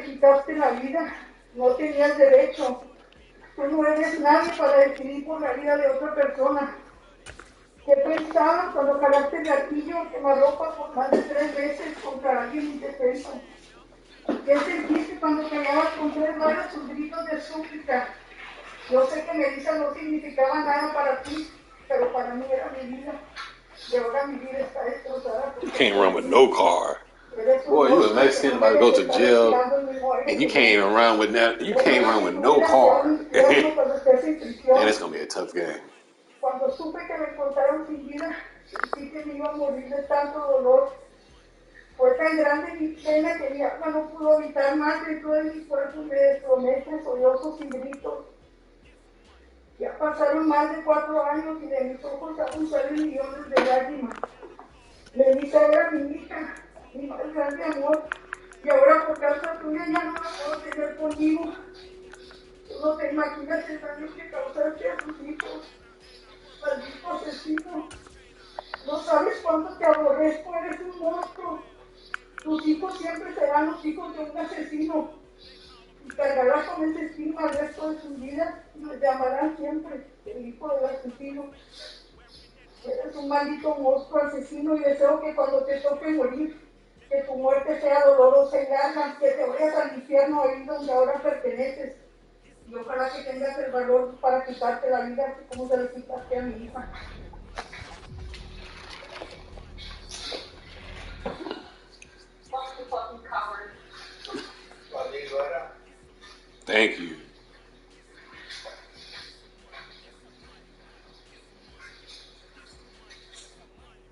quitaste la vida, no tenías derecho. Tú no eres nadie para decidir por la vida de otra persona. ¿Qué pensabas cuando jalaste el gatillo o quemarropa por más de 3 veces contra alguien indefenso? ¿Qué sentiste cuando callabas con 3 balas sus gritos de súplica? Yo sé que Melissa no significaba nada para ti, pero para mí era mi vida. Y ahora mi vida está destrozada. You can't run with no car. Boy, you a Mexican about to go to jail, and you can't even run with that. You can't run with no car. And it's gonna be a tough game. Cuando supe que me encontraron sin vida, sentí que me iba a morir de tanto dolor. Fue tan grande mi pena que mi alma no pudo evitar más dentro de mi cuerpo y me desplomé sollozos y gritos. Ya pasaron más de 4 años y de mis ojos aún salen millones de lágrimas. Melissa era mi hija, mi más grande amor, y ahora por causa tuya ya no la puedo tener conmigo. Tú no te imaginas el daño que causaste a tus hijos, maldito asesino. No sabes cuánto te aborrezco, eres un monstruo. Tus hijos siempre serán los hijos de un asesino. Y cargarás con ese estigma el resto de sus vidas y los llamarán siempre el hijo del asesino. Eres un maldito monstruo asesino y deseo que cuando te toque morir, que tu muerte sea dolorosa y larga, que te vayas al infierno ahí donde ahora perteneces. Y ojalá que tengas el valor para quitarte la vida, así como se le quitaste a mi hija. Thank you.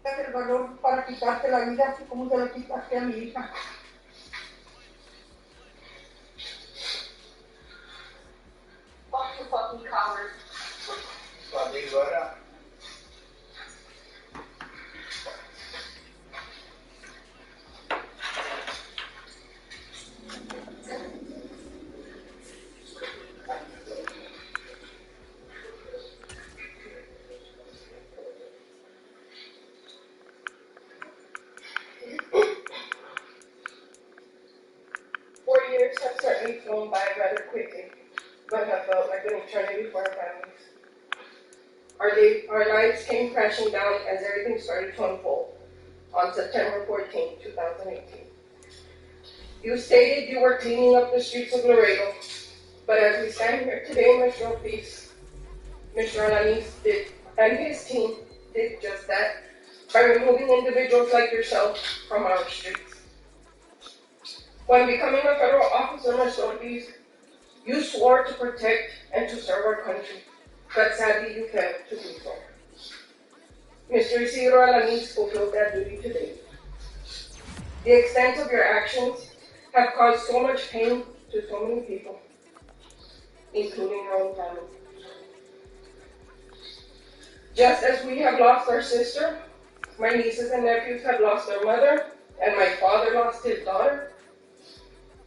El valor para quitarte la vida, así como se la quitaste a mi hija. Fuck you fucking coward. Years have certainly flown by rather quickly, but have felt like an eternity for our families. Our lives came crashing down as everything started to unfold on September 14, 2018. You stated you were cleaning up the streets of Laredo, but as we stand here today, Mr. Ortiz, Mr. Alanis and his team did just that by removing individuals like yourself from our streets. When becoming a federal officer, Mr. Ortiz, you swore to protect and to serve our country, but sadly you failed to do so. Mr. Isidro Alanis fulfilled that duty today. The extent of your actions have caused so much pain to so many people, including your own family. Just as we have lost our sister, my nieces and nephews have lost their mother, and my father lost his daughter,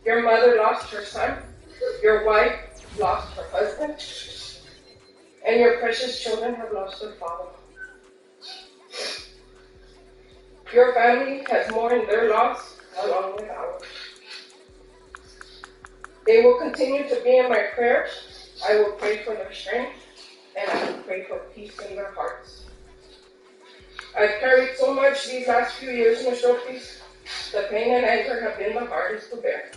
your mother lost her son, your wife lost her husband, and your precious children have lost their father. Your family has mourned their loss along with ours. They will continue to be in my prayers. I will pray for their strength, and I will pray for peace in their hearts. I've carried so much these last few years, Mr. Ortiz. The pain and anger have been the hardest to bear.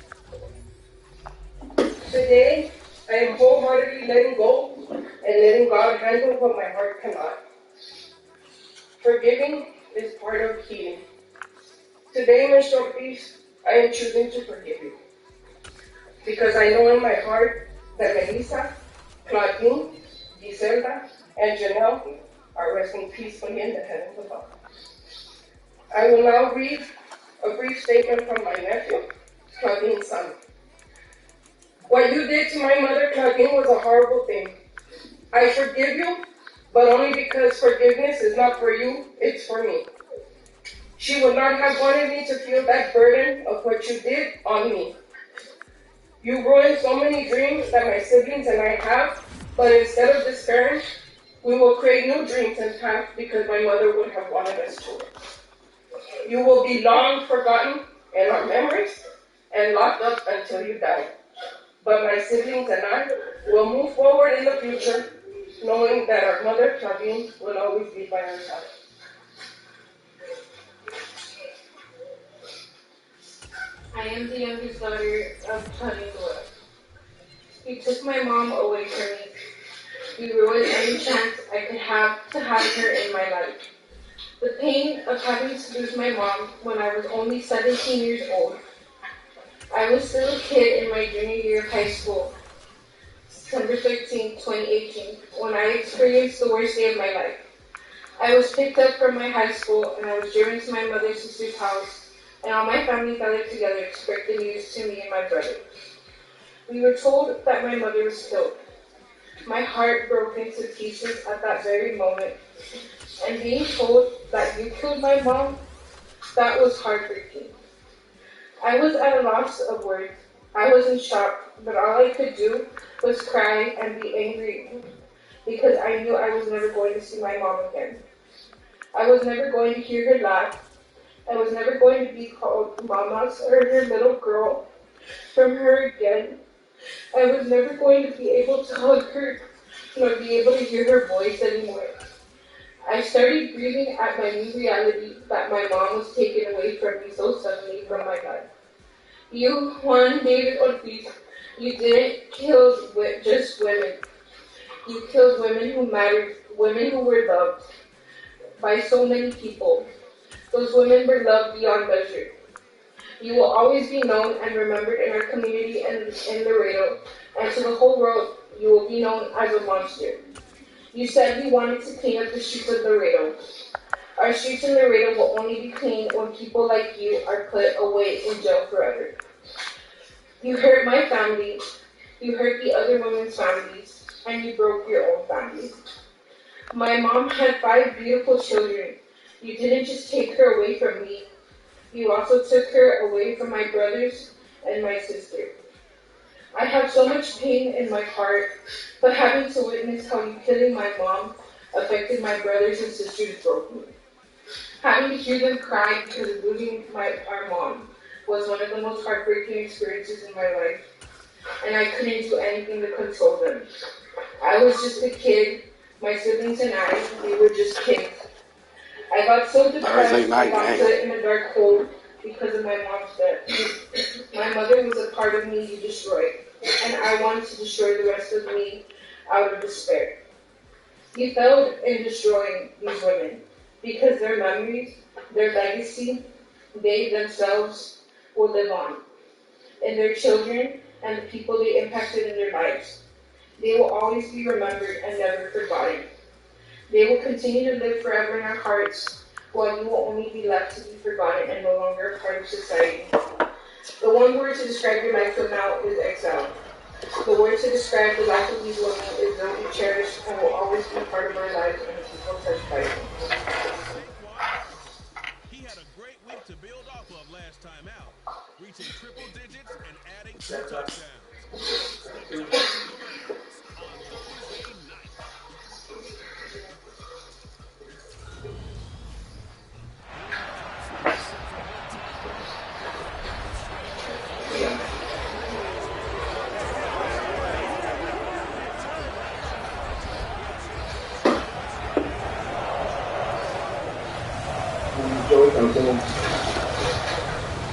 Today, I am wholeheartedly letting go and letting God handle what my heart cannot. Forgiving is part of healing. Today, Mr. Ortiz, I am choosing to forgive you. Because I know in my heart that Melissa, Claudine, Giselda, and Janelle are resting peacefully in the heavens above. I will now read a brief statement from my nephew, Claudine's son. What you did to my mother, Claudine, was a horrible thing. I forgive you, but only because forgiveness is not for you, it's for me. She would not have wanted me to feel that burden of what you did on me. You ruined so many dreams that my siblings and I have, but instead of despairing, we will create new dreams and paths because my mother would have wanted us to. You will be long forgotten in our memories, and locked up until you die. But my siblings and I will move forward in the future, knowing that our mother, Claudine, will always be by our side. I am the youngest daughter of Claudine. He took my mom away from me. He ruined any chance I could have to have her in my life. The pain of having to lose my mom when I was only 17 years old. I was still a kid in my junior year of high school, September 13, 2018, when I experienced the worst day of my life. I was picked up from my high school and I was driven to my mother's sister's house, and all my family gathered together to break the news to me and my brother. We were told that my mother was killed. My heart broke into pieces at that very moment, and being told that you killed my mom, that was heartbreaking. I was at a loss of words. I was in shock, but all I could do was cry and be angry because I knew I was never going to see my mom again. I was never going to hear her laugh. I was never going to be called Mama's or her little girl from her again. I was never going to be able to hug her nor be able to hear her voice anymore. I started grieving at my new reality that my mom was taken away from me so suddenly from my life. You, Juan David Ortiz, you didn't kill just women. You killed women who mattered, women who were loved by so many people. Those women were loved beyond measure. You will always be known and remembered in our community and in Laredo, and to the whole world, you will be known as a monster. You said we wanted to clean up the streets of Laredo. Our streets in Laredo will only be clean when people like you are put away in jail forever. You hurt my family, you hurt the other women's families, and you broke your own family. My mom had 5 beautiful children. You didn't just take her away from me, you also took her away from my brothers and my sister. I have so much pain in my heart, but having to witness how you killing my mom affected my brothers and sisters broke me. Having to hear them cry because of losing our mom was one of the most heartbreaking experiences in my life, and I couldn't do anything to console them. I was just a kid. My siblings and I, we were just kids. I got so depressed I got put in a dark hole because of my mom's death. My mother was a part of me you destroyed, and I wanted to destroy the rest of me out of despair. You failed in destroying these women because their memories, their legacy, they themselves will live on, and their children and the people they impacted in their lives. They will always be remembered and never forgotten. They will continue to live forever in our hearts, while you will only be left to be forgotten and no longer a part of society. The one word to describe your life from now is exile. The word to describe the life of these women is they'll be cherished and will always be a part of our lives and people touched by it. He had a great week to build off of last time out, reaching triple digits and adding 2 touchdowns.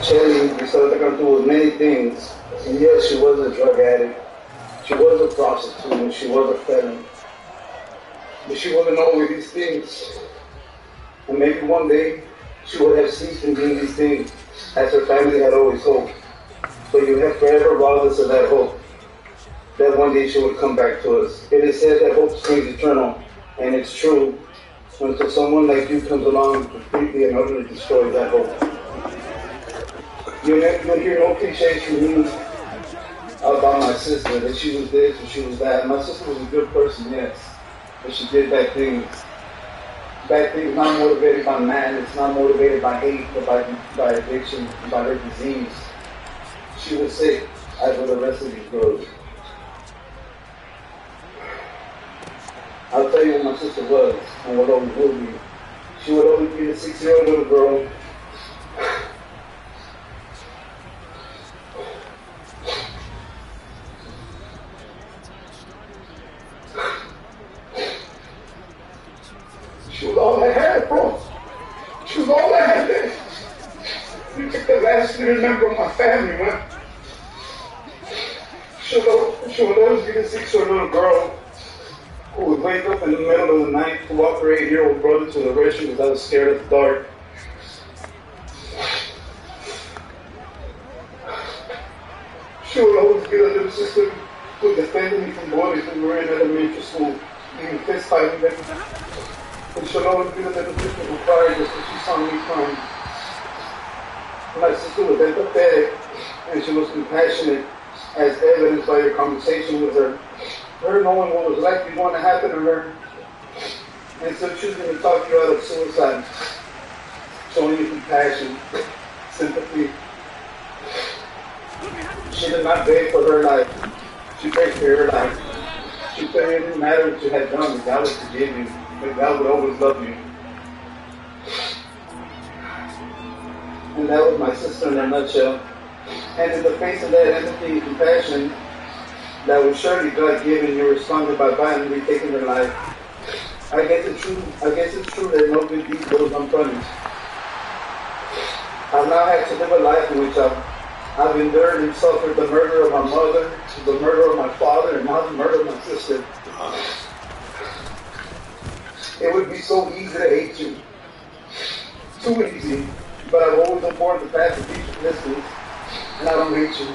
Shelly, we started to come through with many things. And yes, she was a drug addict, she was a prostitute, and she was a felon. But she wasn't always these things. And maybe one day she would have ceased from doing these things, as her family had always hoped. But you have forever robbed us of that hope, that one day she would come back to us. It is said that hope springs eternal, and it's true, until someone like you comes along and completely and utterly destroys that hope. You'll hear no cliches from me about my sister, that she was this or she was that. My sister was a good person, yes, but she did bad things. Bad things not motivated by madness, not motivated by hate, but by addiction, by her disease. She was sick, as were the rest of these girls. I'll tell you what my sister was, and what always will be. She would always be the 6-year-old little girl didn't remember my family, man. She would always be the 6-year-old little girl who would wake up in the middle of the night to walk her 8-year-old brother to the restroom because I was scared of the dark. She would always be a little sister who defended me from bullies when we were in elementary school, even fist fighting them. And she would always be the little sister who cried just when she saw me crying. My sister was empathetic and she was compassionate, as evidenced by your conversation with her. Her knowing what was likely going to happen to her, and so choosing to talk you out of suicide, showing you compassion, sympathy. She did not beg for her life. She begged for her life. She said it didn't matter what you had done, that God would forgive you, that God would always love you. And that was my sister in a nutshell. And in the face of that empathy and compassion that was surely God-given, you responded by violently taking their life. I guess it's true that no good deed goes unpunished. I've now had to live a life in which I've endured and suffered the murder of my mother, the murder of my father, and now the murder of my sister. It would be so easy to hate you. Too easy. But I've always avoided the path of peaceful distance. And I don't hate you.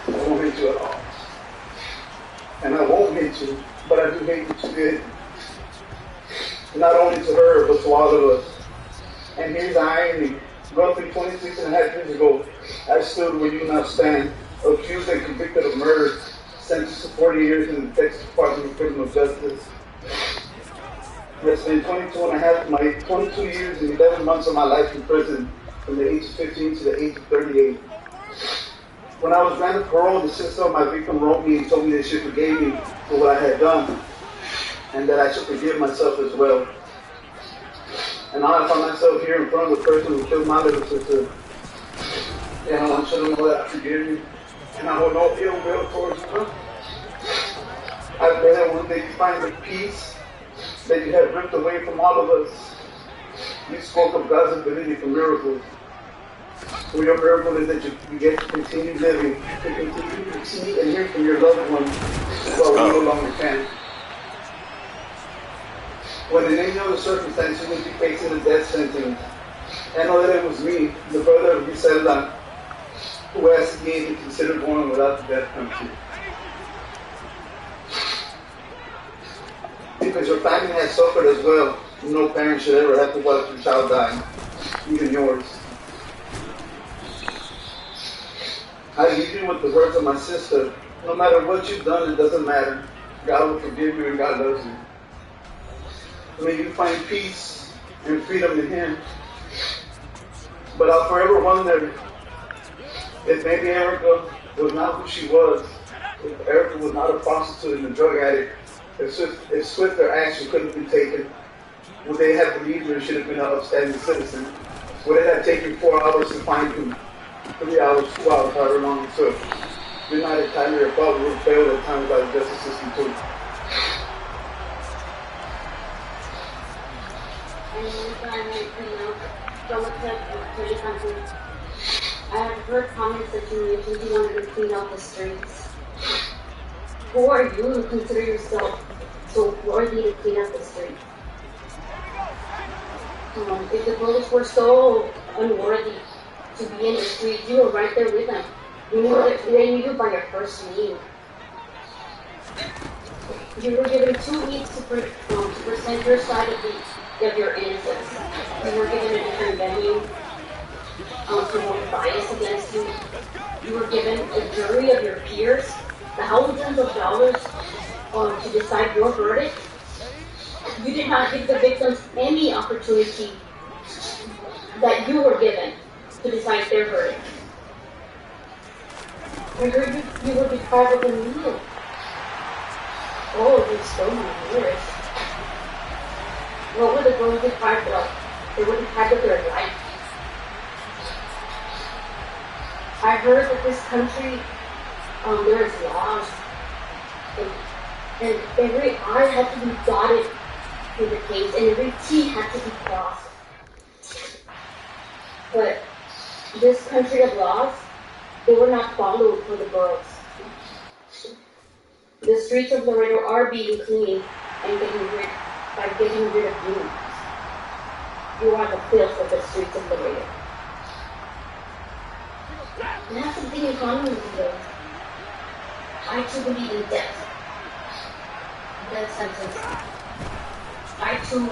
I don't hate you at all. And I won't hate you, but I do hate what you did. Not only to her, but to all of us. And here's the irony. Roughly 26 and a half years ago, I stood where you now stand, accused and convicted of murder, sentenced to 40 years in the Texas Department of Criminal Justice. I spent 22 years and 11 months of my life in prison, from the age of 15 to the age of 38. When I was granted parole, the sister of my victim wrote me and told me that she forgave me for what I had done, and that I should forgive myself as well. And now I find myself here in front of the person who killed my little sister. And I want you to know that I forgive you, and I hold no ill will towards you. I pray that one day you find the peace that you have ripped away from all of us. You spoke of God's ability for miracles. So your miracle is that you get to continue living, to continue to see and hear from your loved ones while we no longer can. When in any other circumstance you would be facing a death sentence, I know that it was me, the brother of Griselda, who asked me to consider going without the death penalty. Because your family has suffered as well. No parent should ever have to watch their child die, even yours. I leave you with the words of my sister. No matter what you've done, it doesn't matter. God will forgive you and God loves you. May you find peace and freedom in Him. But I'll forever wonder if maybe Erica was not who she was, if Erica was not a prostitute and a drug addict, if swifter action couldn't be taken, would they have believed her should have been an upstanding citizen? Would it have taken 4 hours to find him? 3 hours, 2 hours, however long it took. You're not entirely your fault. We were failed at times by the justice system too. I have heard comments that you mentioned you wanted to clean out the streets. Who are you to consider yourself so worthy to clean up the streets? If the bullets were so unworthy to be in the street, you were right there with them. They knew you by your first name. You were given 2 weeks to present your side of your innocence. You were given a different venue to hold bias against you. You were given a jury of your peers, thousands of dollars to decide your verdict. You did not give the victims any opportunity that you were given to decide their verdict. I heard you were deprived of a meal. Oh, you stole my years. What were the girls deprived of? They were deprived of their life. I heard that this country, there is laws, and every I had to be dotted in the case, and every T had to be crossed. But This country of laws, they were not followed for the girls. The streets of Laredo are being cleaned and getting rid of you. You are the filth of the streets of Laredo. And that's something in common with you, though. I too believe in death. Death sentence. I too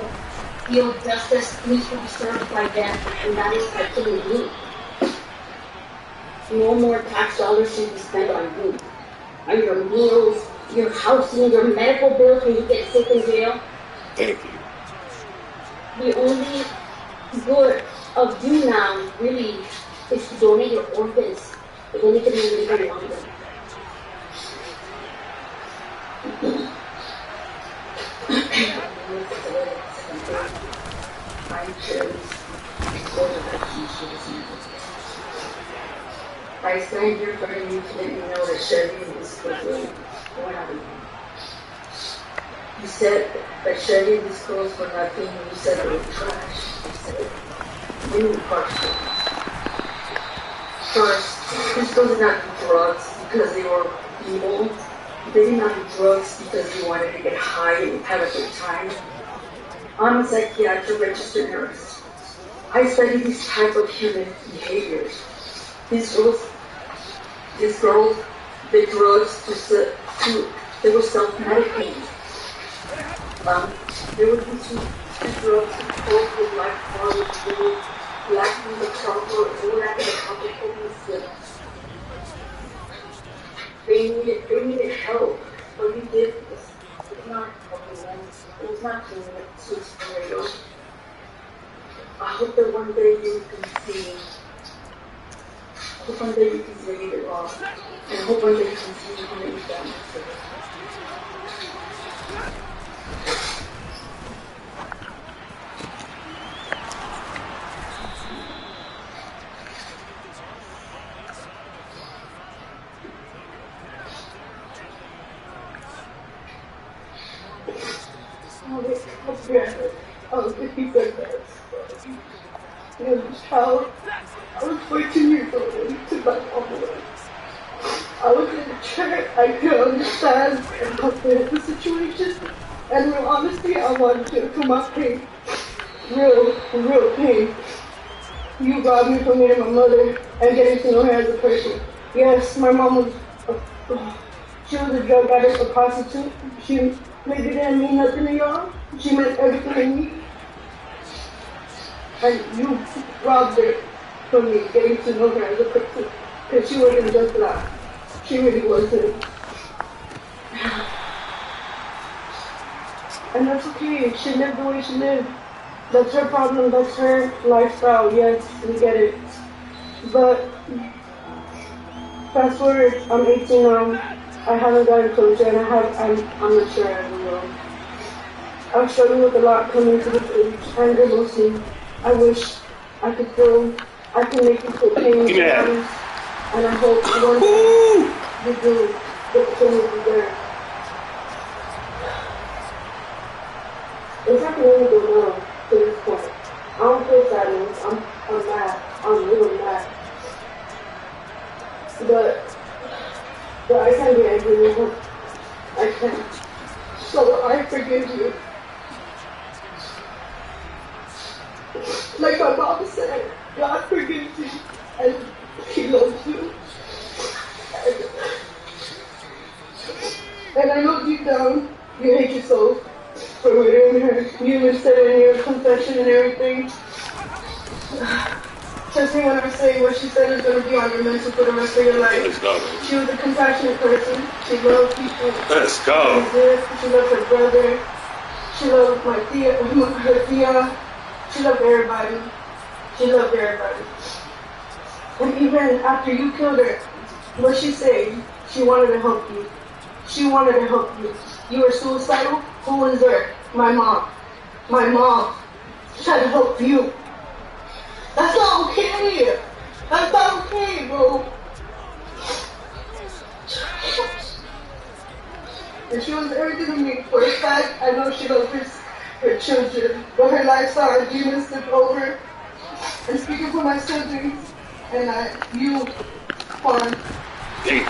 feel justice needs to be served by death, and that is by killing you. No more tax dollars should be spent on you, on your meals, your housing, your medical bills when you get sick in jail. Thank you. The only good of you now really is to donate your organs, but then you can live very longer. I stand here for you to let you know that Chevy is fulfilled. You said that Chevy was closed for nothing. You said it was trash. You said many harsh things. First, these girls did not do drugs because they were evil. They did not do drugs because they wanted to get high and have a good time. I'm a psychiatric registered nurse. I study these type of human behaviors. These girls did drugs they were self-medicating. They would do drugs to cope with life problems, they would lack the comfort, they were not going to complicate themselves. They needed help. What we did was not helping them. It was not doing it to Laredo. I hope that one day you can see. I hope one day you can see it all. And I hope one day you can see how you've done it. I was 14 years old when he took my mom away. I was in a church, I could understand and comprehend the situation. And in honesty, I wanted to feel my pain. Real pain. You robbed me from meeting my mother and getting to know her as a person. Yes, my mom was she was a drug addict, a prostitute. She maybe didn't mean nothing to y'all. She meant everything to me. And you robbed her from me, getting to know her as a person. Because she wasn't just that. She really wasn't. And that's okay. She lived the way she lived. That's her problem. That's her lifestyle. Yes, we get it. But fast forward, I'm 18 now. I haven't gotten closure, and I'm not sure I ever will. I've struggled with a lot coming to this age, anger mostly. I wish I could make you feel pain sometimes, and I hope one day you do the pain you deserve. It's not going to go now to this point. I don't feel sadness. I'm mad. I'm really mad. But I can't be angry anymore. I can't. So I forgive you. Like my mom said, God forgives you and He loves you. And I know deep down you hate yourself for murdering her. You even said it in your confession and everything. Trust me when I say what she said is going to be on your mental for the rest of your life. Let's go. She was a compassionate person. She loved people. Let's go. She loved her brother. She loved her tia. She loved everybody. And even after you killed her, what she said, she wanted to help you. You were suicidal? Who was there? My mom. She tried to help you. That's not okay. That's not okay, bro. And she was everything to me. For a fact, I know she loved her children. But her lifestyle and demons took over. And speaking for my siblings, and you, Juan, Damn.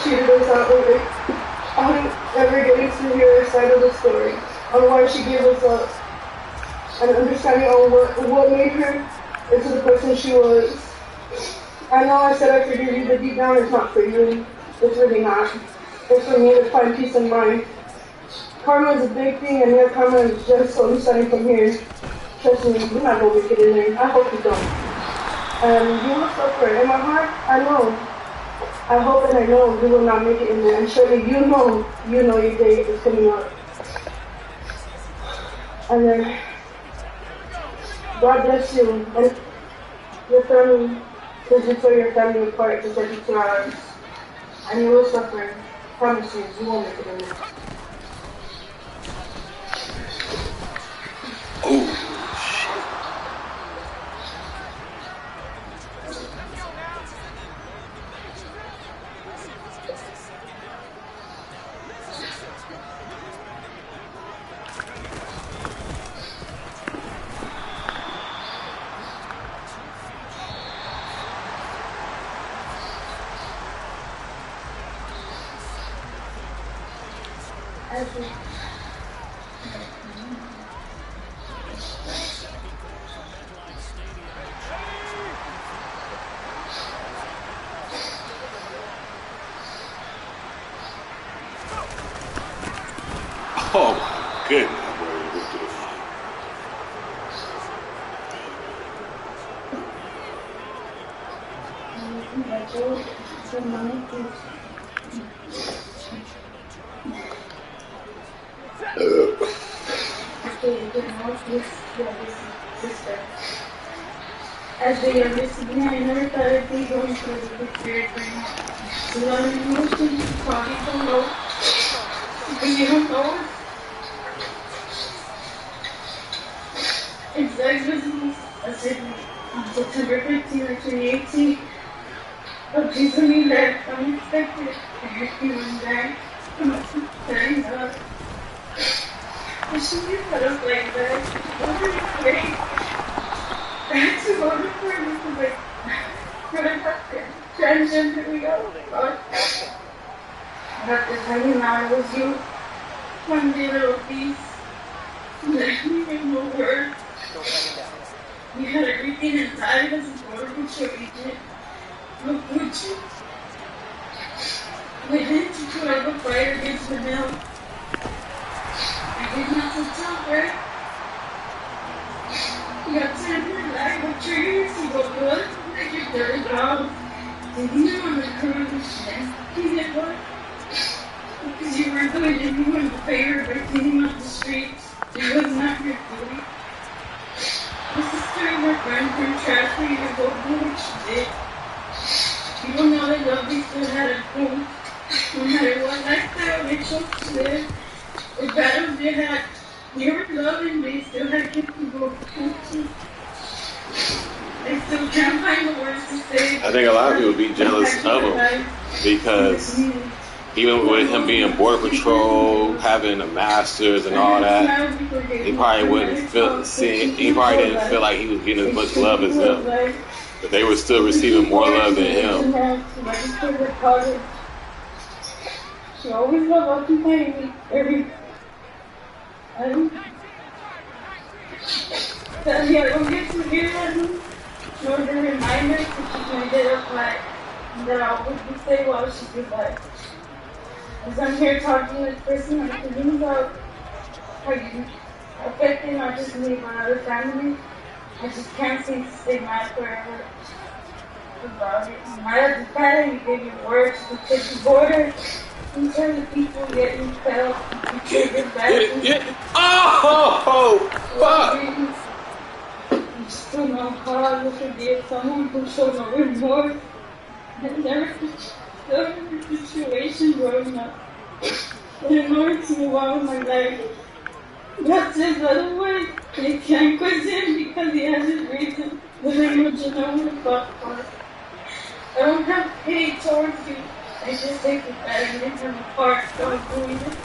cheated us out of it. I don't ever getting to hear her side of the story on why she gave us an understanding on what made her into the person she was. I know I said I forgive you, but deep down it's not for you. It's really not. It's for me to find peace of mind. Karma is a big thing, and your karma is just slowly starting from here. Trust me, you're not going to make it in there. I hope you don't. And you will suffer. In my heart, I know. I hope and I know you will not make it in there. And surely you know your day is coming up. And then, God bless you. And your family, because you tore your family apart just like you tore ours. And you will suffer. I promise you, you won't make it in there. Oh, oh my goodness. As the youngest sibling, I never thought I'd be going through the period right now. A lot of emotions, probably don't know. Because you don't know. It's like this I said on September 15th, 2018. A piece of me left unexpected. I had to run back. Thank God. I shouldn't have put up like that. It was really great. I had to go to court because I couldn't have transgender me out. After finding out it was you, one day little piece, let me make no word. You had everything inside as a border patrol agent. Look what you. We didn't put up a fight against the mill. I did not tell her. You got to like the trees, you go good, like your dirty dog. Didn't you on the cruise? You did what? Because you were doing anyone a favor by cleaning up the streets. It was not your duty. This is doing her friend from trash for you to go do what she did. You don't know that love they still had a home. No matter what lifestyle they chose to live, or battles they had, they were loving, they still had kids to go to. They still can't find the words to say. I think a lot of people would be jealous of him because even with him being border patrol, having a master's and all that, he probably wouldn't feel. He probably didn't feel like he was getting as much love as them, but they were still receiving more love than him. She always loved occupying me. I don't get to hear that. Nor the reminder to keep my dead up like that I would say while she was like. As I'm here talking to this person, I'm thinking about how you affecting not just me but other family. I just can't seem to stay mad forever about it. Right at the time, you gave your words to take the border. In terms of people getting fed up, you triggered back. Oh, fuck! You still know how I would forgive someone who showed no remorse and never the situation growing up. In order to move on with my life, God says otherwise. They can't question because he has his reason. But I know you know what the fuck for. I don't have hate towards you. I just take it better than from the heart of doing it.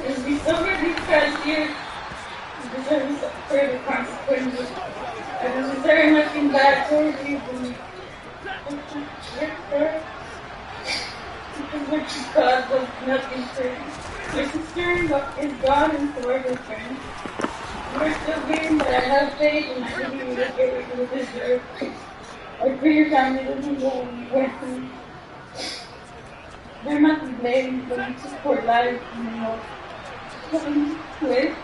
And we still get these past years because I was afraid of consequences. I was very much in bad towards you, because what you caused was nothing pretty. My sister is gone and so are her friends. We're still here, but I have faith and I believe you will get what you deserve. I pray your family doesn't go western. There must be blamed, but you support lives in the most with.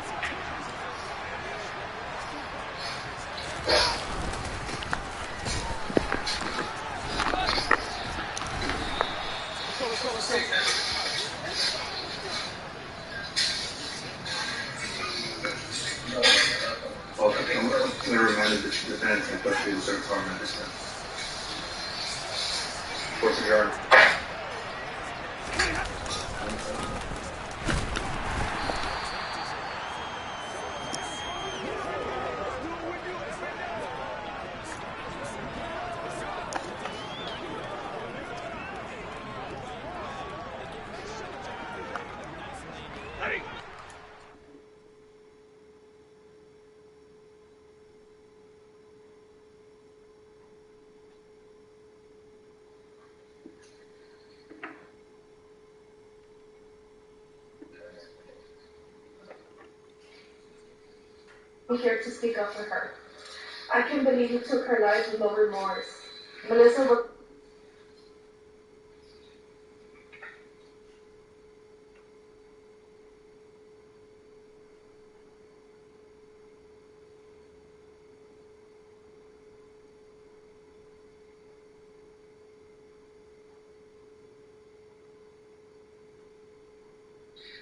Okay, I'm going to remind the defendants in custody of search warrant management. Course adjourned. I'm here to speak up for her. I can't believe you took her life with no remorse. Melissa was...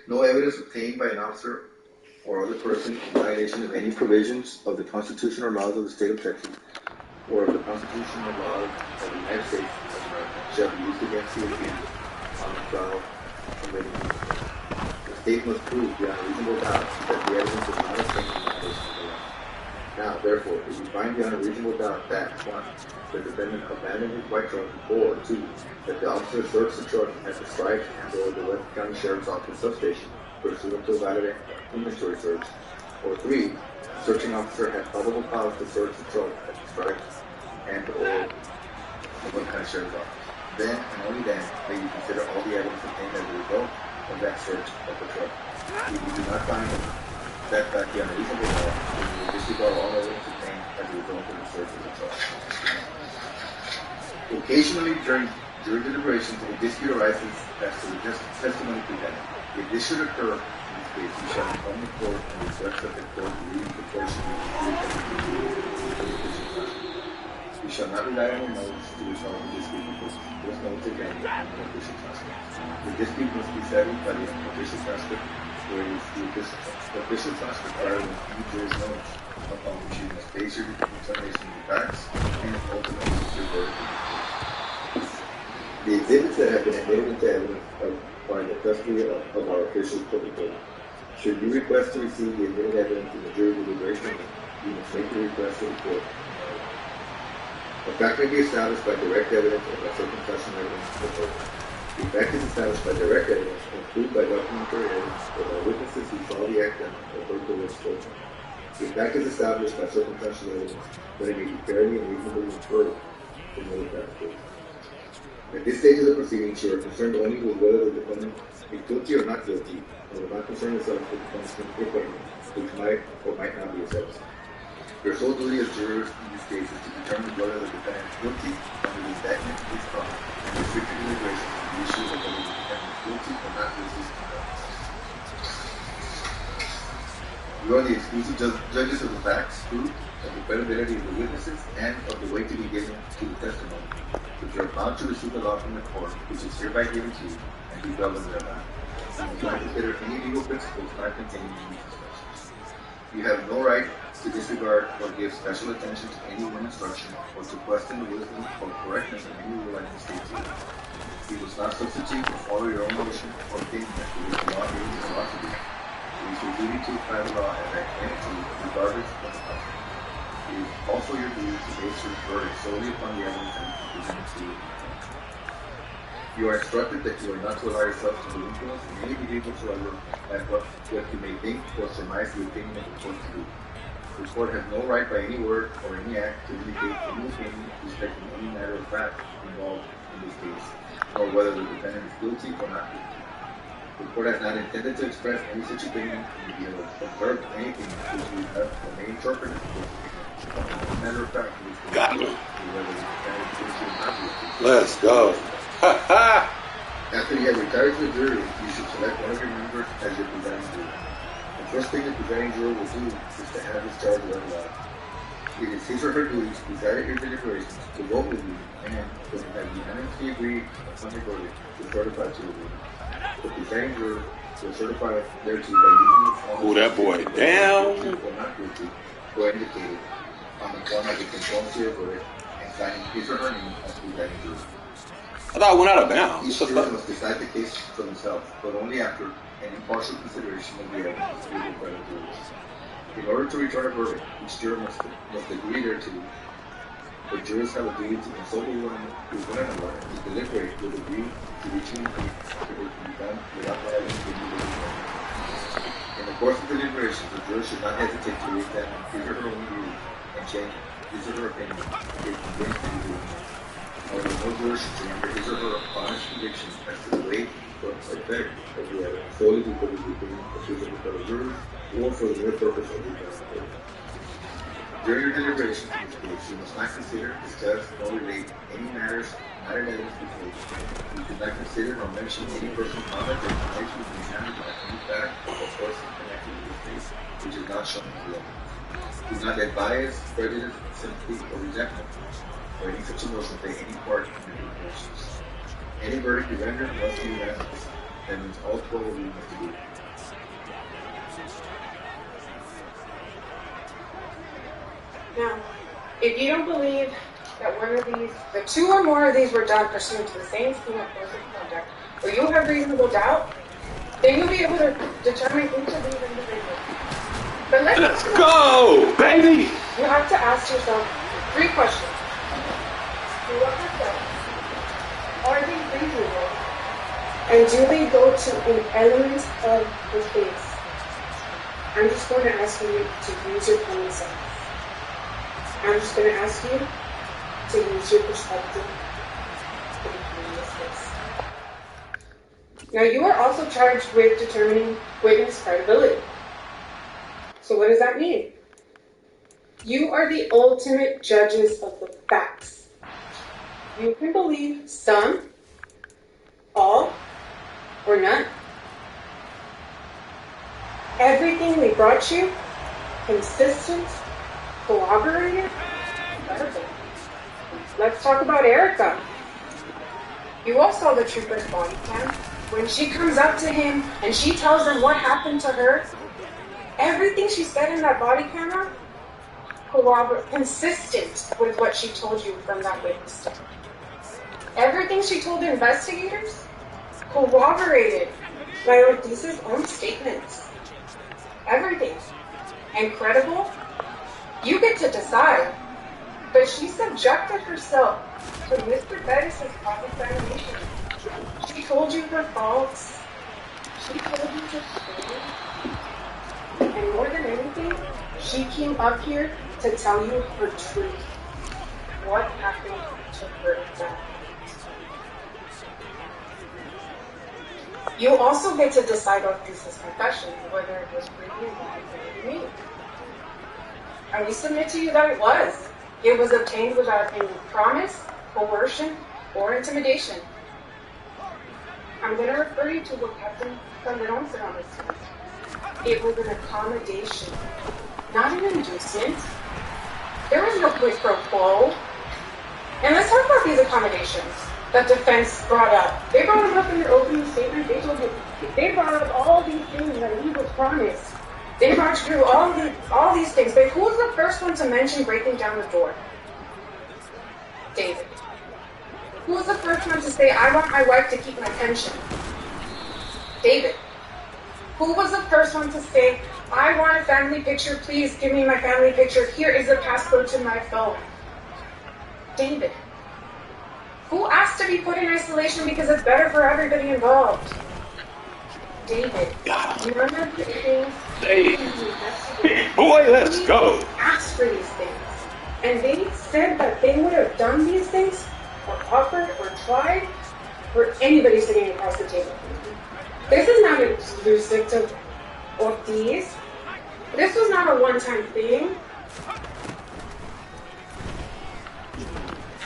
No evidence obtained by an officer or other person in violation of any provisions of the Constitution or laws of the State of Texas or of the Constitution or laws of the United States of America shall be used against you again on the trial of any case. The State must prove beyond a reasonable doubt that the evidence is not obtained in violation of the law. Now, therefore, if you find beyond a reasonable doubt that 1. The defendant abandoned his white truck, or 2. That the officer searched the truck at the Stripes and or the West County Sheriff's Office substation pursuant to a valid inventory search, or 3. The searching officer had probable cause to search the truck at the Stripes and or the West County Sheriff's Office. Then and only then may you consider all the evidence obtained as a result of that search of the truck. If you do not find that fact beyond a reasonable doubt, then you will disregard all evidence obtained as a result of the search of the truck. Occasionally, during deliberations, a dispute arises as to the testimony presented. If this should occur, in this case, you shall inform the court and request that the court read the portion of the dispute. You shall not rely on your notes to resolve the dispute because those notes again are the official transcript. The dispute must be settled by the official transcript, where it is the official transcript rather than any juror's notes upon which you must base your determination of the facts and ultimately your verdict. The exhibits that have been admitted into evidence are in the custody of our official court reporter. Should you request to receive the admitted evidence in the jury deliberation, you must make the request to the court. A fact may be established by direct evidence or by circumstantial evidence of the court. The fact is established by direct evidence, included by documentary evidence or by witnesses who saw the act done or heard the words spoken. The fact is established by circumstantial evidence, but it may be fairly and reasonably inferred from the facts. At this stage of the proceedings, you are concerned only with whether the defendant is guilty or not guilty, and will not concern yourself with the punishment, if any, which might or might not be assessed. Your sole duty as jurors in this case is to determine whether the defendant is guilty under the indictment of his crime and restrict the deliberation to the issue of whether the defendant is guilty or not guilty of conduct. You are the exclusive judges of the facts, truth, of the credibility of the witnesses, and of the weight to be given to the testimony. If you are bound to receive the law from the court, which is hereby given to you, and be governed thereby, you do not consider any legal principles not contained in these instructions. You have no right to disregard or give special attention to any one instruction, or to question the wisdom or correctness of any rule I can state to you. You must not substitute or follow your own notion or opinion as to which the law is allowed to be. It is your duty to apply the law as I explain it to you, regardless of the consequences. It is also your duty to base your verdict solely upon the evidence that is presented to you. You are instructed that you are not to allow yourself to be influenced in any behavior whatsoever by what you may think or surmise the opinion of the court to do. The court has no right by any word or any act to indicate any opinion respecting any matter of fact involved in this case, or whether the defendant is guilty or not guilty. The court has not intended to express any such opinion and be able to observe anything which we have or may interpret as a matter of fact in this case, Got me. or whether the defendant is guilty or not guilty. Let's go. After you have retired to the jury, you should select one of your members as your presiding juror. The first thing the presiding juror will do is to have his charge read aloud. It is his or her duty to preside at your deliberations, to vote with you, and when you have unanimously agreed upon your verdict, to certify to the jury. The presiding juror will certify thereto by using the form Ooh, that boy down. or not guilty, or indicated on the form as it conforms to your verdict, and signing his or her name as presiding juror. I thought I went out of bounds. Each juror must decide the case for themselves, but only after an impartial consideration of the evidence given by the jurors. In order to return a verdict, each juror must agree thereto. The jurors have a duty to consult with one another and to deliberate with a view to reaching a conclusion if it can be done without violating the rules. In the course of deliberations, the juror should not hesitate to re-examine his or her own views and change his or her opinion if convinced to be doing so. However, no juror should surrender his or her honest conviction as to the weight or effect of the evidence solely because of the opinion of his or her fellow jurors or for the mere purpose of the examination. During your deliberations in this case, you must not consider, discuss, or relate any matters not in evidence before you. You should not consider or mention any personal conduct or information to be examined by any fact or person connected with this case, which is not shown in the evidence. Do not let bias, prejudice, sympathy, or resentment or any such emotion play any part in your deliberations. Any verdict you render must be unanimous. That means all 12 of you must agree. Now, if you don't believe that one of these, the two or more of these were done pursuant to the same scheme of course of conduct, or you have reasonable doubt, then you'll be able to determine each of these individuals. But let's go, baby! You have to ask yourself 3 questions. To what yourself, are they reasonable? And do they go to an element of the case? I'm just going to ask you to use your common sense. I'm just going to ask you to use your perspective in this case. Now, you are also charged with determining witness credibility. So what does that mean? You are the ultimate judges of the facts. You can believe some, all, or none. Everything we brought you, consistent, corroborated, perfect. Let's talk about Erica. You all saw the trooper's body cam. When she comes up to him and she tells him what happened to her, everything she said in that body camera, consistent with what she told you from that witness stand. Everything she told the investigators, corroborated by Ortiz's own statements. Everything. And credible? You get to decide. But she subjected herself to Mr. Bettis' cross-examination. She told you her faults. She told you her story. And more than anything, she came up here to tell you her truth. What happened to her that You also get to decide on his confession, whether it was really involuntary or me. And we submit to you that it was. It was obtained without any promise, coercion, or intimidation. I'm going to refer you to what Captain Calderon said on this case. It was an accommodation, not an inducement. There was no quid pro quo. And let's talk about these accommodations that defense brought up. They brought them up in their opening statement. They brought up all these things that he was promised. They brought through all th's things. But who was the first one to mention breaking down the door? David. Who was the first one to say, I want my wife to keep my pension? David. Who was the first one to say, I want a family picture, please give me my family picture. Here is the passcode to my phone. David. Who asked to be put in isolation because it's better for everybody involved? David. None of the things Hey, boy, let's go. Asked for these things. And they said that they would have done these things or offered or tried for anybody sitting across the table. This is not exclusive to Ortiz. This was not a one-time thing.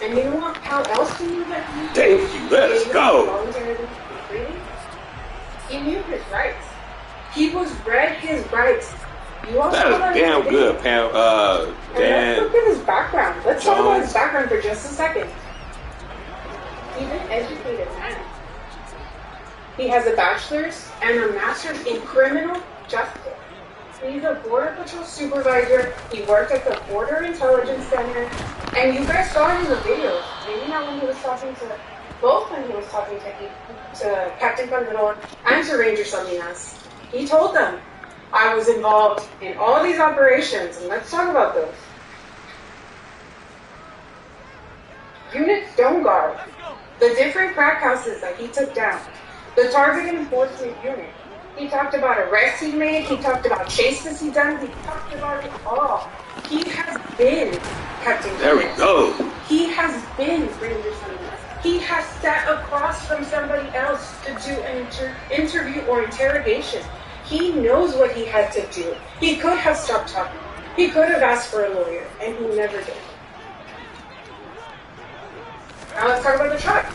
And you know what? How else do you get? Thank you. Let's go. Voluntarily freely? He knew his rights. He was read his rights. You also That is damn good, Pam. Dan. Let's look at his background. Let's talk about his background for just a second. He's an educated man. He has a bachelor's and a master's in criminal justice. He's a border patrol supervisor. He worked at the Border Intelligence Center. And you guys saw it in the videos. Maybe not when he was talking to, both when he was talking to Captain Calderon and to Ranger Salinas. He told them, I was involved in all these operations, and let's talk about those. Unit Stone Guard, the different crack houses that he took down, the target enforcement unit. He talked about arrests he made, he talked about chases he done, he talked about it all. He has been Captain There we go. He has been Ranger Salinas. He has sat across from somebody else to do an interview or interrogation. He knows what he had to do. He could have stopped talking. He could have asked for a lawyer, and he never did. Now let's talk about the truck.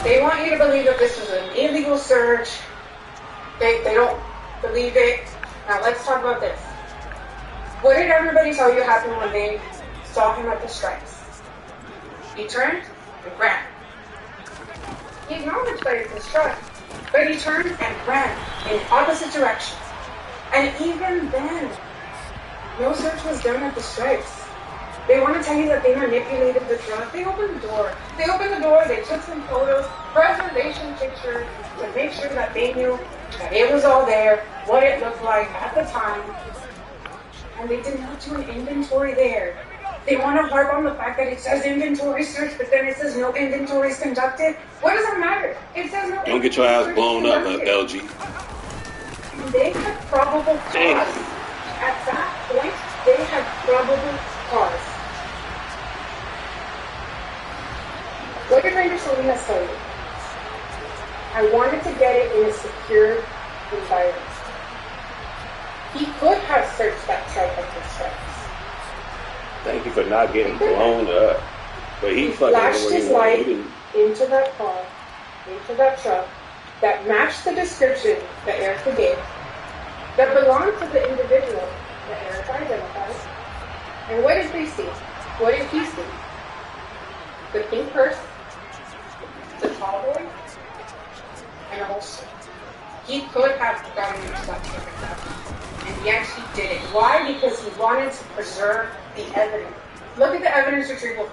They want you to believe that this was an illegal search. They don't believe it. Now let's talk about this. What did everybody tell you happened when they saw him at the stripes? He turned and ran. He acknowledged that it's his truck, but he turned and ran in opposite directions. And even then, no search was done at the stripes. They want to tell you that they manipulated the truck. They opened the door. They took some photos, preservation pictures, to make sure that they knew that it was all there, what it looked like at the time. And they did not do an inventory there. They want to harp on the fact that it says inventory search, but then it says no inventories conducted. What does that matter? It says no. Don't get your ass blown up, LG. They had probable cause. At that point, they had probable cause. What did Ranger Salinas tell you? I wanted to get it in a secure environment. He could have searched that truck at the stripes. Thank you for not getting blown up. But he fucking flashed his light into that car, into that truck, that matched the description that Erica gave, that belonged to the individual that Erica identified. And what did they see? What did he see? The pink purse, the tall boy, and a holster. He could have gotten into that truck like that. And yet he didn't. Why? Because he wanted to preserve the evidence. Look at the evidence retrieval.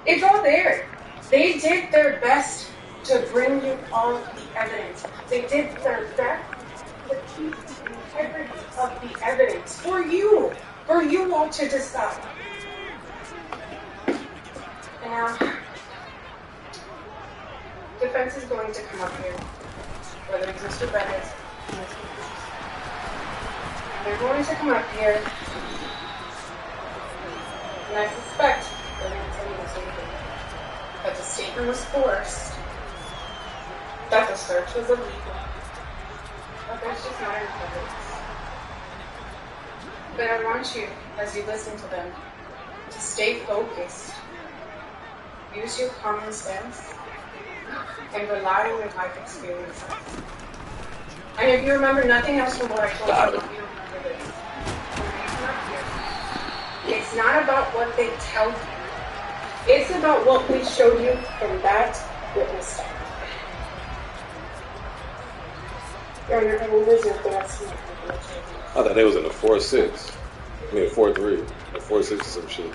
It's all there. They did their best to bring you all the evidence. They did their best to keep the integrity of the evidence for you all to decide. And now, defense is going to come up here, whether it's Mr. Bennett, they're going to come up here, and I suspect they're going to tell you the same thing. That the statement was forced, that the search was illegal, but that's just not in evidence. But I want you, as you listen to them, to stay focused. Use your common sense, and rely on your life experiences. And if you remember nothing else from what I told you, you don't remember this. It's not about what they tell you. It's about what we showed you from that witness stand. I thought they was in a 4-6. I mean a 4-3. A 4-6 or some shit.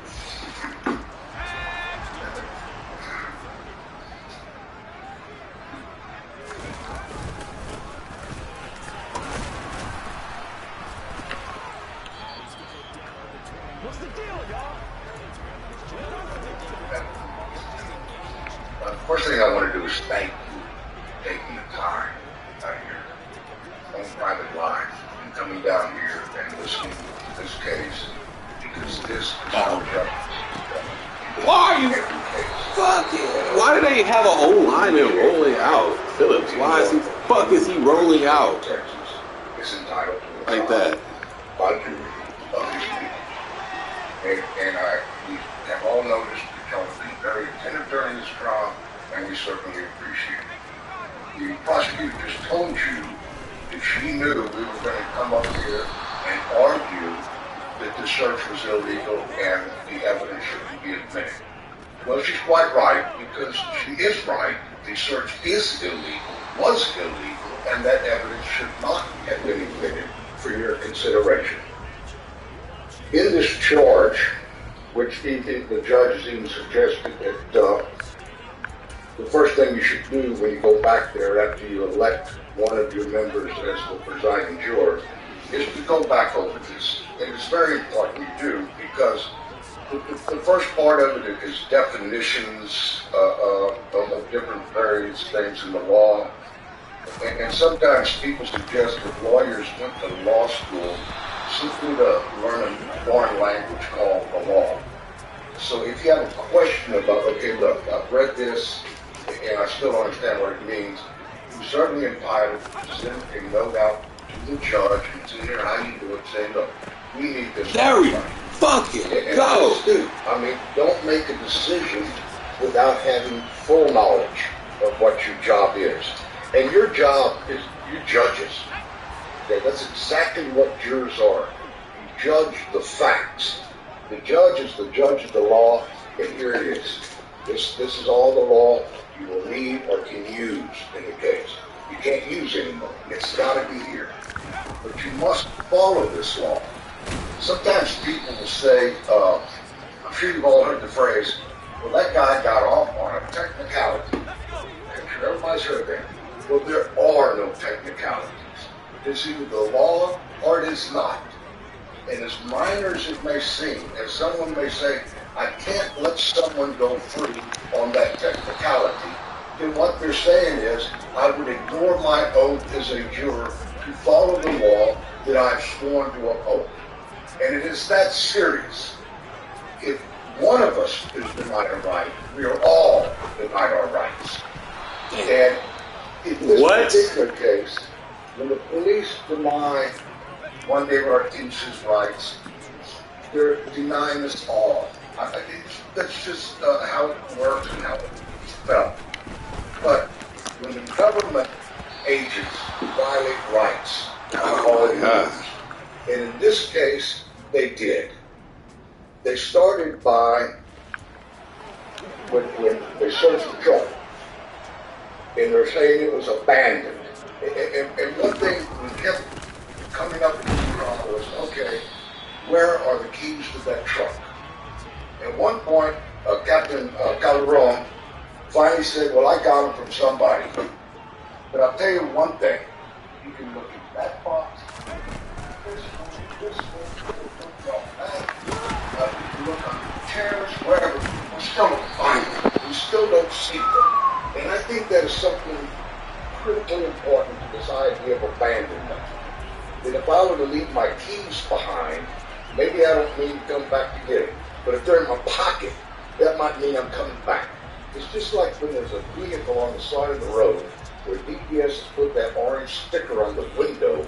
First thing I want to do is thank you for taking the time out of your own private lives, Why are you fucking? Why do they have an old lineman rolling out? Phillips, why is he rolling out like that? And we have all noticed that y'all have been very attentive during this trial, and we certainly appreciate it. The prosecutor just told you that she knew we were going to come up here and argue that the search was illegal and the evidence shouldn't be admitted. Well, she's quite right, because she is right. The search is illegal, was illegal, and that evidence should not have been admitted for your consideration. In this charge, which the judge even suggested that the first thing you should do when you go back there after you elect one of your members as the presiding juror is to go back over this. And it's very important you do, because the first part of it is definitions of different various things in the law. And sometimes people suggest that lawyers went to law school simply to learn a foreign language called the law. So if you have a question about, okay, look, I've read this and I still don't understand what it means, you're certainly entitled to send a note out to the judge and to hear how you do it, saying, look, we need this. There we fucking go. I mean, don't make a decision without having full knowledge of what your job is. And your job is, you judges. Okay, that's exactly what jurors are. You judge the facts. The judge is the judge of the law, and here it is. This is all the law you will need or can use in the case. You can't use anymore. It's got to be here. But you must follow this law. Sometimes people will say, I'm sure you've all heard the phrase, well, that guy got off on a technicality. I'm sure everybody's heard that. Well, there are no technicalities. It's either the law or it is not. And as minor as it may seem, as someone may say, I can't let someone go free on that technicality, then what they're saying is, I would ignore my oath as a juror to follow the law that I've sworn to uphold. And it is that serious. If one of us is denied a right, we are all denied our rights. And in this particular case, when the police deny Juan de Ortiz's rights, they're denying us all. I think that's just how it works and how it felt. But when the government agents violate rights, and in this case, they did. They started by, when they searched the truck, and they're saying it was abandoned. And one thing we kept coming up with the trial was, okay, where are the keys to that truck? At one point, Captain Calderon finally said, well, I got them from somebody. But I'll tell you one thing. You can look at that box, this one, that. You can look under the chairs, wherever. We still don't find them. We still don't see them. And I think that is something critically important to this idea of abandonment. That if I were to leave my keys behind, maybe I don't mean to come back to get them. But if they're in my pocket, that might mean I'm coming back. It's just like when there's a vehicle on the side of the road where DPS has put that orange sticker on the window.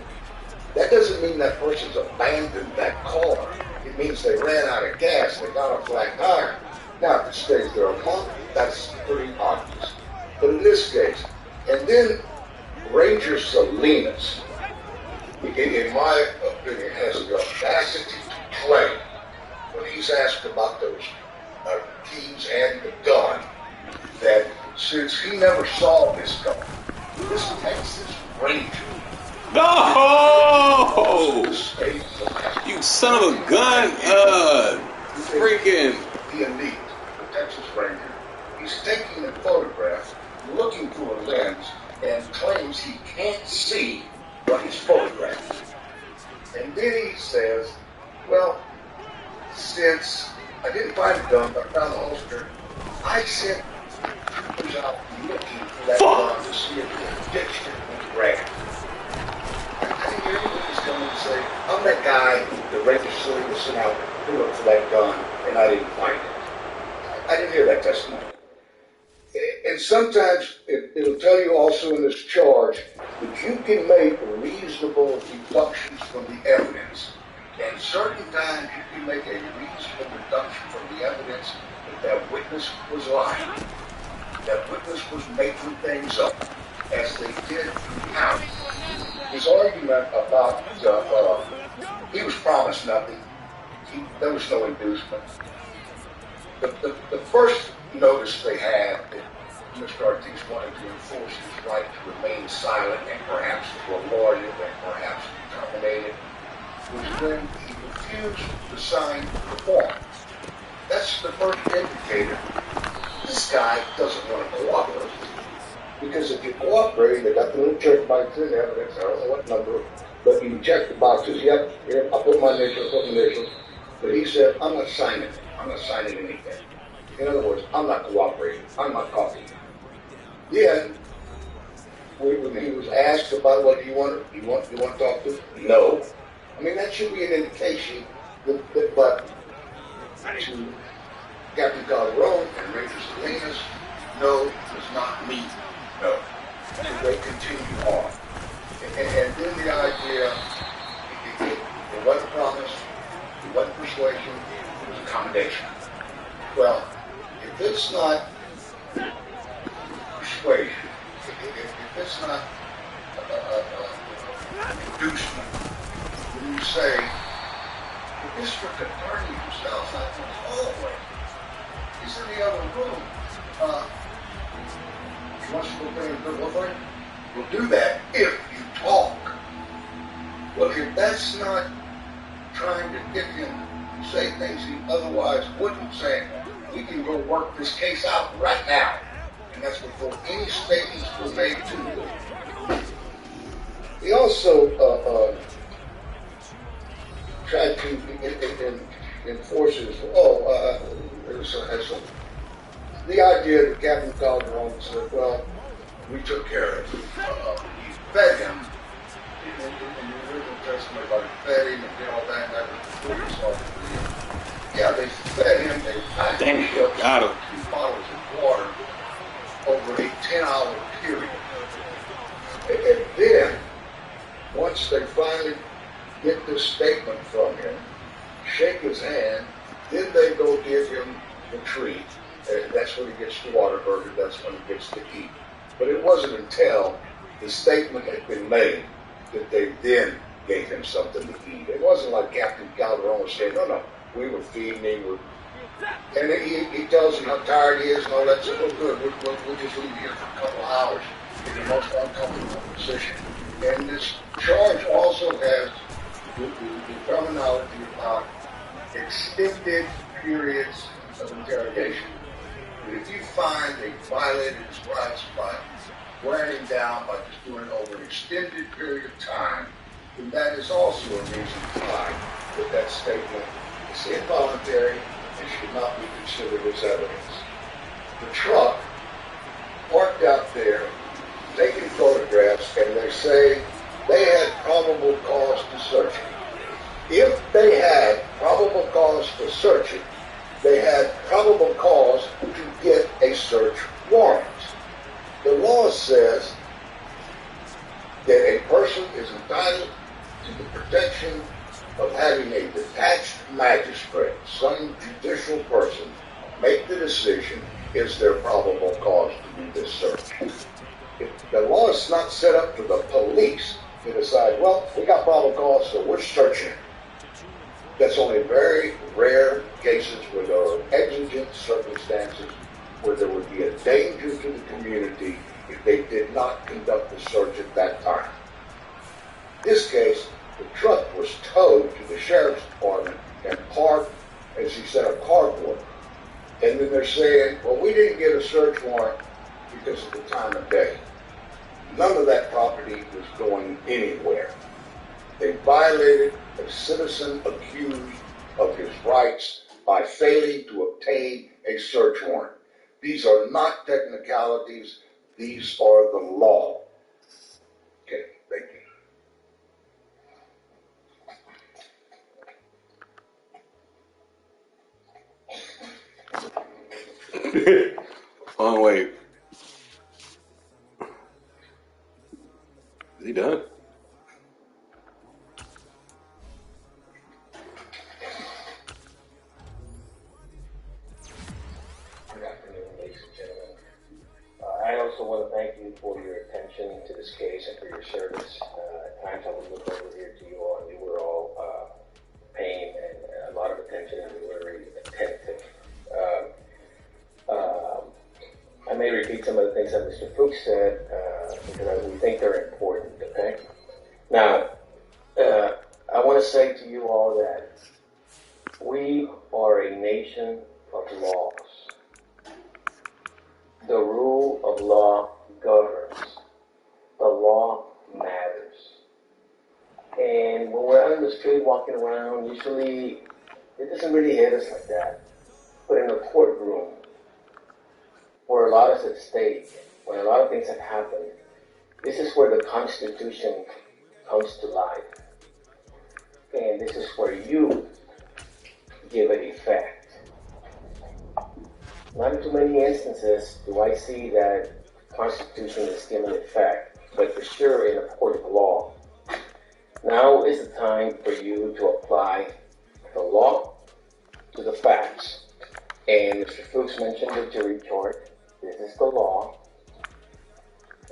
That doesn't mean that person's abandoned that car. It means they ran out of gas, they got a flat tire. Now, if it stays there a month, that's pretty obvious. But in this case, and then Ranger Salinas, in my opinion, has the audacity to claim, when he's asked about those keys and the gun, that since he never saw this gun, this Texas Ranger. No! You son of a gun! Freaking. The elite, the Texas Ranger, he's taking a photograph, looking through a lens, and claims he can't see what he's photographing. And then he says, well, since I didn't find a gun, but I found the holster, I sent troopers out looking for that gun to see if the addiction was grabbed. I think everybody's coming to say, I'm that guy that registered was sent out to look for that gun, and I didn't find it. I didn't hear that testimony. And sometimes it'll tell you also in this charge that you can make reasonable deductions from the evidence. And certain times you can make a reasonable deduction from the evidence that that witness was lying. That witness was making things up, as they did throughout. His argument about he was promised nothing. There was no inducement. The first notice they had that Mr. Ortiz wanted to enforce his right to remain silent and perhaps to a lawyer and perhaps be terminated was when he refused to sign the form. That's the first indicator this guy doesn't want to cooperate. Because if you cooperate, they got the little check boxes, evidence, I don't know what number, but you check the boxes, yep, here, I'll put my initials, But he said, I'm not signing it. I'm not signing anything. In other words, I'm not cooperating. I'm not talking. Then, when he was asked about what you want to talk to, no. I mean, that should be an indication but to Captain Calderon and Ranger Salinas, no, does not mean no. So they continue on. And then the idea, it wasn't promise, it wasn't persuasion, it was accommodation. Well, if it's not persuasion, if it's not inducement, when you say, the district attorney himself, not in the hallway, he's in the other room. You want to go pay a good one for you? We'll do that if you talk. Well, if that's not trying to get him to say things he otherwise wouldn't say, we can go work this case out right now. And that's before any statements were made to him. He also tried to enforce his, the idea that Captain Calderon said, well, we took care of him. He fed him. In the original testimony about fed him and did all that, and that was before he saw the yeah, they fed him, they packed him 2 bottles of water over a 10-hour period. And then, once they finally get this statement from him, shake his hand, then they go give him the treat. And that's when he gets the water burger, that's when he gets to eat. But it wasn't until the statement had been made that they then gave him something to eat. It wasn't like Captain Calderon was saying, no, we were feeding him. And he tells him how tired he is and all that. So, well, good, we'll just leave here for a couple of hours in the most uncomfortable position. And this charge also has the terminology about extended periods of interrogation. And if you find they violated his rights by wearing him down, by just doing it over an extended period of time, then that is also a reason why that statement is involuntary and should not be considered as evidence. The truck parked out there, taking photographs, and they say they had probable cause to search it. If they had probable cause to search it, they had probable cause to get a search warrant. The law says that a person is entitled to the protection of having a detached magistrate, some judicial person, make the decision, is there probable cause to do this search? The law is not set up for the police to decide, well, we got probable cause, so we're searching. That's only very rare cases where there are exigent circumstances where there would be a danger to the community if they did not conduct the search at that time. In this case, the truck was towed to the sheriff's department and parked, as he said, a carport. And then they're saying, well, we didn't get a search warrant because of the time of day. None of that property was going anywhere. They violated a citizen accused of his rights by failing to obtain a search warrant. These are not technicalities. These are the law. Okay, thank you. Is he done? Good afternoon, ladies and gentlemen. I also want to thank you for your attention to this case and for your service. At times I would look over here to you all, and you were all paying and a lot of attention, and you were very attentive. I may repeat some of the things that Mr. Fuchs said because we think they're important, okay? Now, I want to say to you all that we are a nation of laws. The rule of law governs. The law matters. And when we're out in the street walking around, usually it doesn't really hit us like that. But in a courtroom, where a lot is at stake, when a lot of things have happened, this is where the Constitution comes to life. And this is where you give it effect. Not in too many instances do I see that the Constitution is given effect, but for sure in a court of law. Now is the time for you to apply the law to the facts. And Mr. Fuchs mentioned the jury chart. This is the law.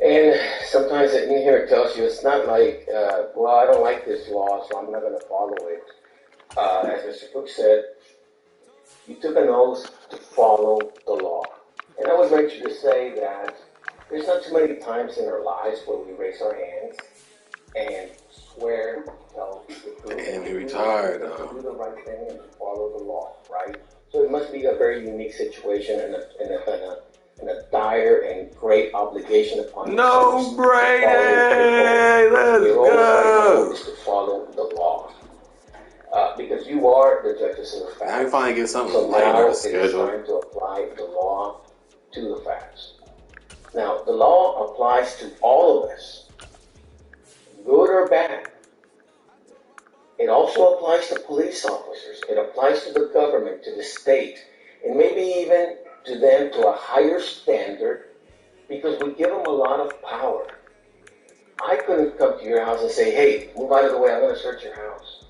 And sometimes in here it tells you it's not like, well, I don't like this law, so I'm not going to follow it. As Mr. Fuchs said, you took an oath to follow the law. And I would venture to say that there's not too many times in our lives where we raise our hands and swear to tell the truth. Damn, he retired. To do the right thing and to follow the law, right? So it must be a very unique situation and a dire and great obligation upon No, Brady! Let's go! To follow the law. Because you are the judges of the facts. Now we finally get something so light now on the schedule. It's time to apply the law to the facts. Now, the law applies to all of us, good or bad. It also applies to police officers. It applies to the government, to the state, and maybe even to them to a higher standard because we give them a lot of power. I couldn't come to your house and say, hey, move out of the way, I'm going to search your house.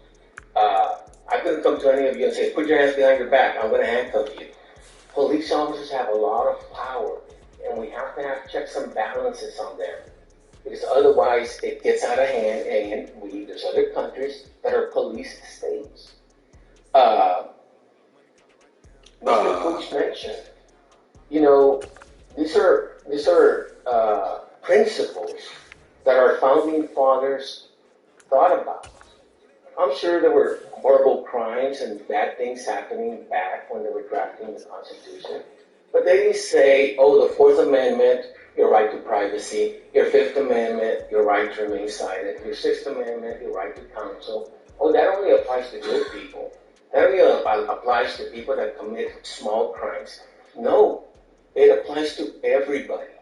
I couldn't come to any of you and say, put your hands behind your back, I'm going to handcuff you. Police officers have a lot of power, and we have to have checks and balances on them. Because otherwise it gets out of hand, and there's other countries that are police states. Mr. Fuchs mentioned, these are principles that our founding fathers thought about. I'm sure there were horrible crimes and bad things happening back when they were drafting the Constitution. But they didn't say, oh, the Fourth Amendment, your right to privacy, your Fifth Amendment, your right to remain silent, your Sixth Amendment, your right to counsel. Oh, that only applies to good people. That only applies to people that commit small crimes. No, it applies to everybody.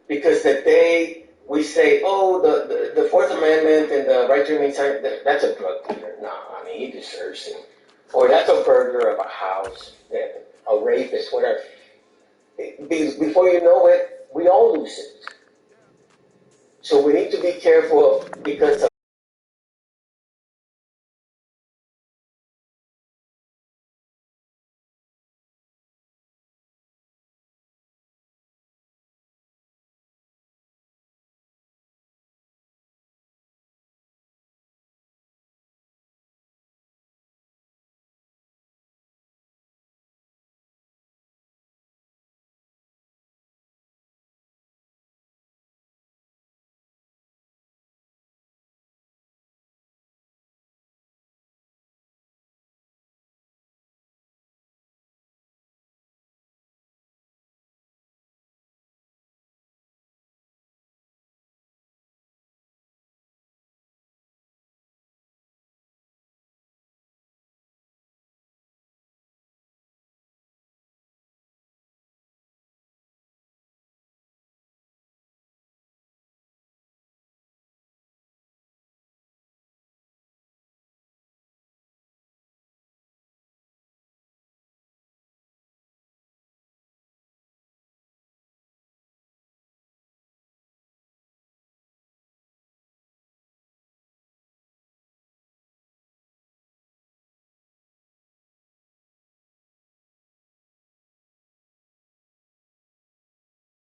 Because the day we say, oh, the Fourth Amendment and the right to remain silent, that's a drug dealer. No, I mean, he deserves it. Or that's a burglar of a house, a rapist, whatever. Before you know it, we all lose it. So we need to be careful because